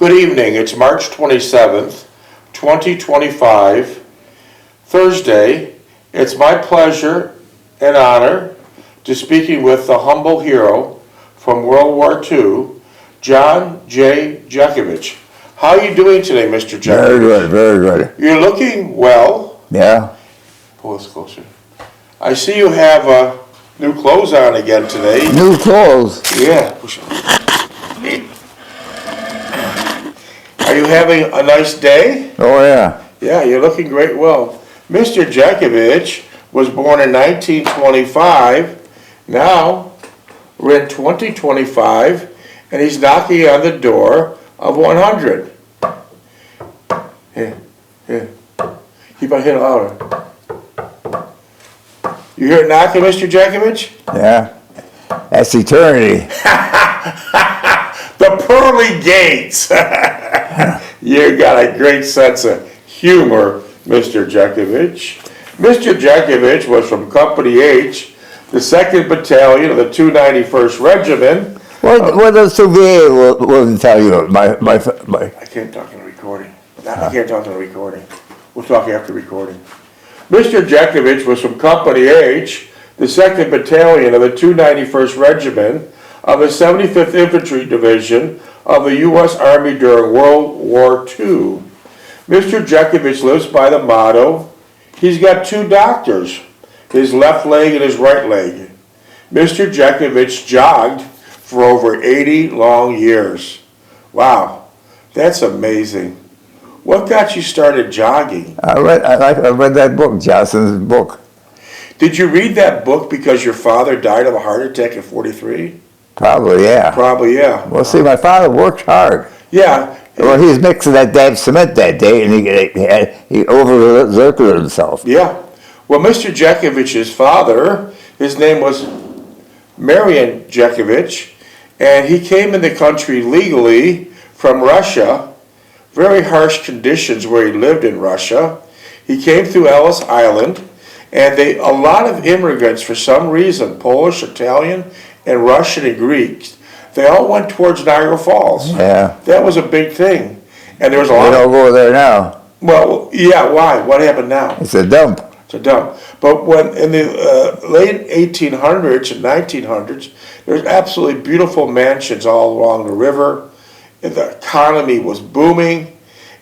Good evening. It's March 27th, 2025, Thursday. It's my pleasure and honor to speaking with the humble hero from World War II, John J. Jeckovich. How are you doing today, Mr. Jeckovich? Very good, very good. You're looking well. Yeah. Pull this closer. I see you have new clothes on again today. New clothes? Yeah. Are you having a nice day? Oh, yeah. Yeah, you're looking great. Well, Mr. Jeckovich was born in 1925. Now we're in 2025, and he's knocking on the door of 100. Here. Keep on hitting louder. You hear it knocking, Mr. Jeckovich? Yeah. That's eternity. The pearly gates. You got a great sense of humor, Mr. Jeckovich. Mr. Jeckovich was from Company H, the 2nd Battalion of the 291st Regiment. What does the VA will tell you? I can't talk in a recording. I can't talk in a recording. We'll talk after recording. Mr. Jeckovich was from Company H, the 2nd Battalion of the 291st Regiment of the 75th Infantry Division of the U.S. Army during World War II. Mr. Jeckovich lives by the motto, he's got two doctors, his left leg and his right leg. Mr. Jeckovich jogged for over 80 long years. Wow, that's amazing. What got you started jogging? I read that book, Johnson's book. Did you read that book because your father died of a heart attack at 43? Probably, yeah. Probably, yeah. Well, see, my father worked hard. Yeah. Well, he was mixing that damn cement that day, and he overexerted himself. Yeah. Well, Mr. Jeckovich's father, his name was Marion Jeckovich, and he came in the country legally from Russia. Very harsh conditions where he lived in Russia. He came through Ellis Island, and a lot of immigrants, for some reason, Polish, Italian, and Russian and Greeks, they all went towards Niagara Falls. Yeah. That was a big thing. And there was a lot They don't go there now. Well, yeah, why? What happened now? It's a dump. It's a dump. But when in the late 1800s and 1900s, there's absolutely beautiful mansions all along the river. And the economy was booming.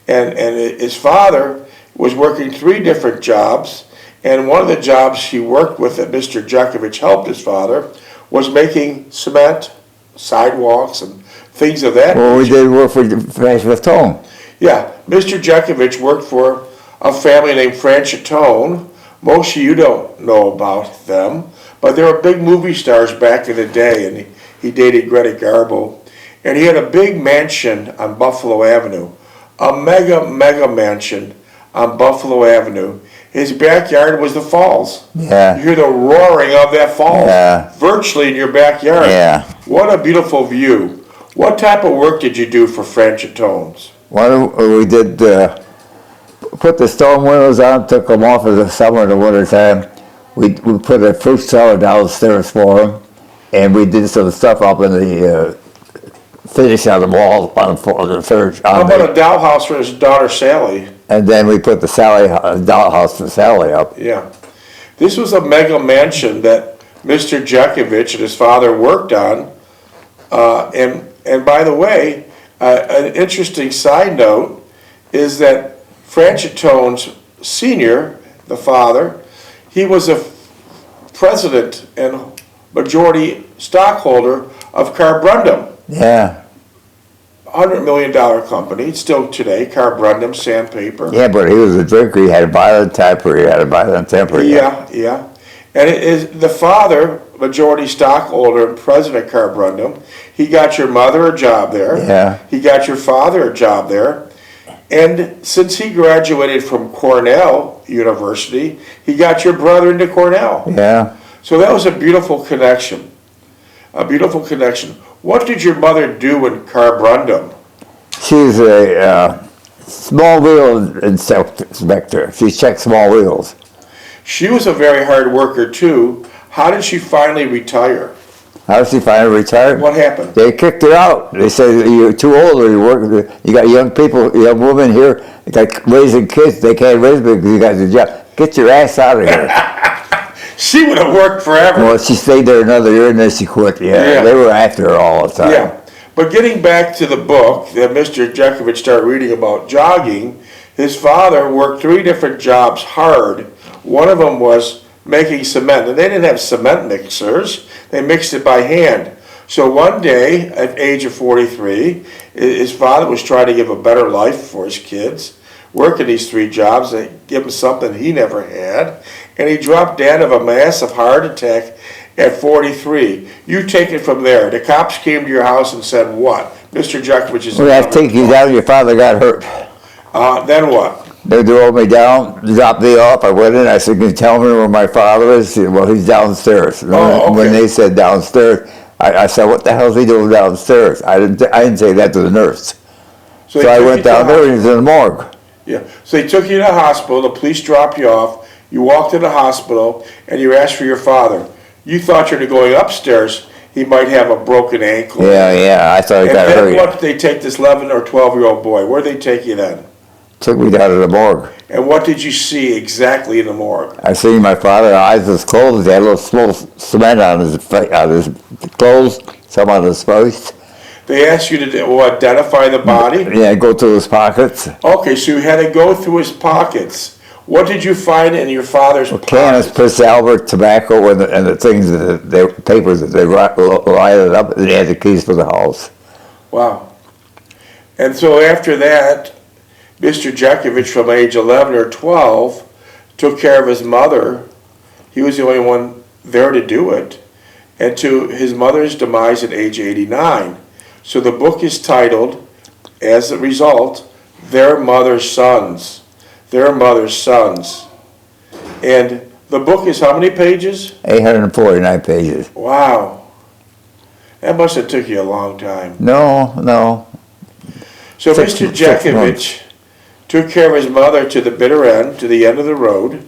And his father was working 3 different jobs. And one of the jobs he worked with that Mr. Jeckovich helped his father was making cement, sidewalks, and things of that Well, we nature. did work for Battalion. Yeah, Mr. Jeckovich worked for a family named Franchatone. Most of you don't know about them, but they were big movie stars back in the day, and he dated Greta Garbo. And he had a big mansion on Buffalo Avenue, a mega mansion on Buffalo Avenue. His backyard was the falls. Yeah. You hear the roaring of that falls, Yeah. virtually in your backyard. Yeah. What a beautiful view. What type of work did you do for Franchatones? We did put the stone windows on, took them off in the summer and the winter time. We put a fruit cellar downstairs for them, and we did some stuff up in the finish on the wall on the third. How about a dollhouse for his daughter Sally? And then we put the dollhouse for Sally up. Yeah. This was a mega mansion that Mr. Jeckovich and his father worked on. And by the way, an interesting side note is that Franchatone's senior, the father, he was a president and majority stockholder of Carbrundum. Yeah. $100 million company, still today, Carbrundum Sandpaper. Yeah, but he was a drinker. He had a violent temper. He had a violent temper. Yeah. And it is the father, majority stockholder and president of Carbrundum. He got your mother a job there. Yeah. He got your father a job there. And since he graduated from Cornell University, he got your brother into Cornell. Yeah. So that was a beautiful connection. A beautiful connection. What did your mother do in Carbrundum? She's a small wheel inspector. She checks small wheels. She was a very hard worker too. How did she finally retire? How did she finally retire? What happened? They kicked her out. They said, you're too old, or you got young people, young women here, like raising kids, they can't raise them because you got the job. Get your ass out of here. She would have worked forever. Well, she stayed there another year and then she quit. Yeah. They were after her all the time. Yeah. But getting back to the book that Mr. Jeckovich started reading about jogging, his father worked 3 different jobs hard. One of them was making cement, and they didn't have cement mixers. They mixed it by hand. So one day, at the age of 43, his father was trying to give a better life for his kids, working these 3 jobs that give him something he never had, and he dropped dead of a massive heart attack at 43. You take it from there. The cops came to your house and said what? Mr. Jeckovich is... We have to take you down, your father got hurt. Then what? They drove me down, dropped me off. I went in. I said, "Can you tell me where my father is?" He said, "Well, he's downstairs." Oh, okay. When they said downstairs, I said, "What the hell is he doing downstairs?" I didn't say that to the nurse. So I went down there and he's in the morgue. Yeah. So they took you to the hospital. The police dropped you off. You walked to the hospital and you asked for your father. You thought you were going upstairs. He might have a broken ankle. Yeah. I thought he got hurt. And then what did they take this 11 or 12-year-old boy? Where did they take you then? Took me down to the morgue. And what did you see exactly in the morgue? I seen my father, eyes was closed. He had a little small cement on his clothes, some on his face. They asked you to identify the body? Yeah, go through his pockets. Okay, so you had to go through his pockets. What did you find in your father's pockets? Cannabis, Prince Albert, tobacco, and the things, the papers that they lighted up, and they had the keys for the house. Wow. And so after that, Mr. Jeckovich, from age 11 or 12, took care of his mother. He was the only one there to do it. And to his mother's demise at age 89. So the book is titled, as a result, Their Mother's Sons. Their Mother's Sons. And the book is how many pages? 849 pages. Wow. That must have took you a long time. No. So Mr. Jeckovich took care of his mother to the bitter end, to the end of the road.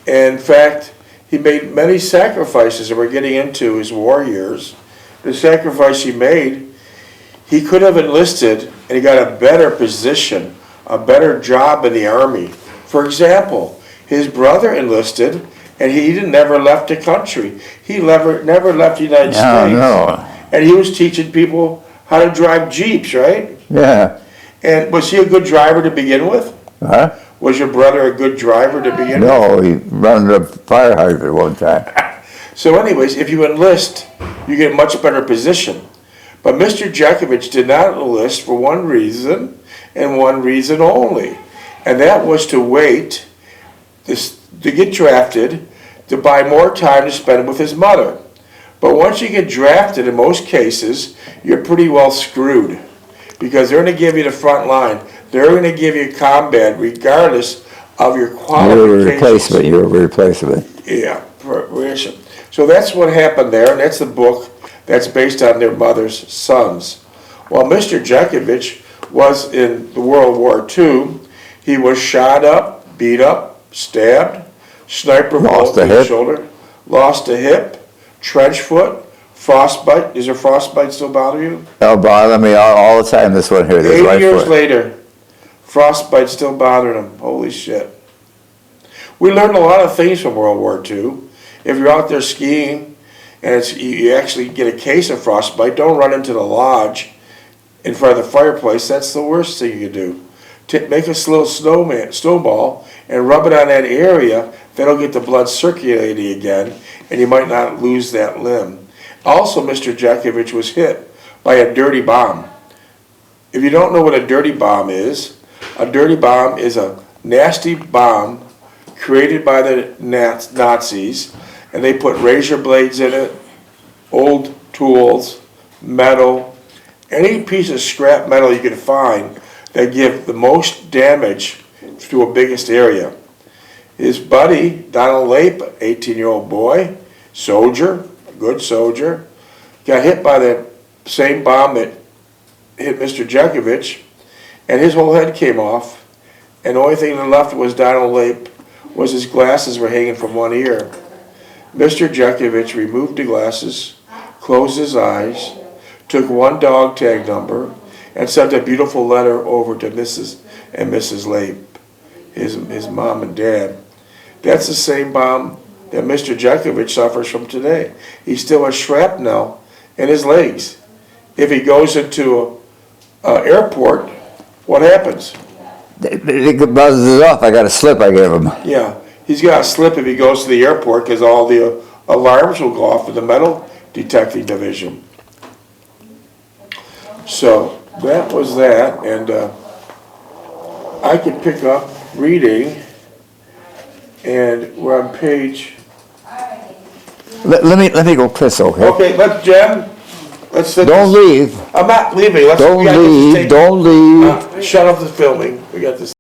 And in fact, he made many sacrifices, and we're getting into his war years. The sacrifice he made, he could have enlisted and he got a better position, a better job in the Army. For example, his brother enlisted and he never left the country. He never left the United States. No. And he was teaching people how to drive Jeeps, right? Yeah. And was he a good driver to begin with? Huh? Was your brother a good driver to begin with? No, he ran the fire hydrant one time. So anyways, if you enlist, you get a much better position. But Mr. Jeckovich did not enlist for one reason, and one reason only. And that was to wait to get drafted, to buy more time to spend with his mother. But once you get drafted, in most cases, you're pretty well screwed. Because they're going to give you the front line. They're going to give you combat regardless of your qualifications. You're a replacement. Yeah. So that's what happened there, and that's the book that's based on Their Mother's Sons. While Mr. Jeckovich was in the World War II, he was shot up, beat up, stabbed, sniper bullet in the shoulder, lost a hip, trench foot, frostbite. Does your frostbite still bother you? It'll bother me all the time, this one here. 8 years later, frostbite still bothered him. Holy shit. We learned a lot of things from World War II. If you're out there skiing and you actually get a case of frostbite, don't run into the lodge in front of the fireplace. That's the worst thing you can do. Make a little snowball and rub it on that area. That'll get the blood circulating again, and you might not lose that limb. Also, Mr. Jeckovich was hit by a dirty bomb. If you don't know what a dirty bomb is a nasty bomb created by the Nazis, and they put razor blades in it, old tools, metal, any piece of scrap metal you can find that give the most damage to a biggest area. His buddy, Donald Lape, 18-year-old boy, soldier, a good soldier, got hit by the same bomb that hit Mr. Jeckovich, and his whole head came off, and the only thing that left was Donald Lape, was his glasses were hanging from one ear. Mr. Jeckovich removed the glasses, closed his eyes, took one dog tag number, and sent a beautiful letter over to Mrs. and Mrs. Lape, his mom and dad. That's the same bomb that Mr. Jeckovich suffers from today. He still has shrapnel in his legs. If he goes into an airport, what happens? It buzzes it off. I got a slip I gave him. Yeah, he's got a slip if he goes to the airport because all the alarms will go off in the metal detecting division. So that was that, and I can pick up reading, and we're on page. Let me go piss, okay? Okay, let's sit. Don't leave. I'm not leaving. Don't leave. Don't leave. Shut off the filming. We got this.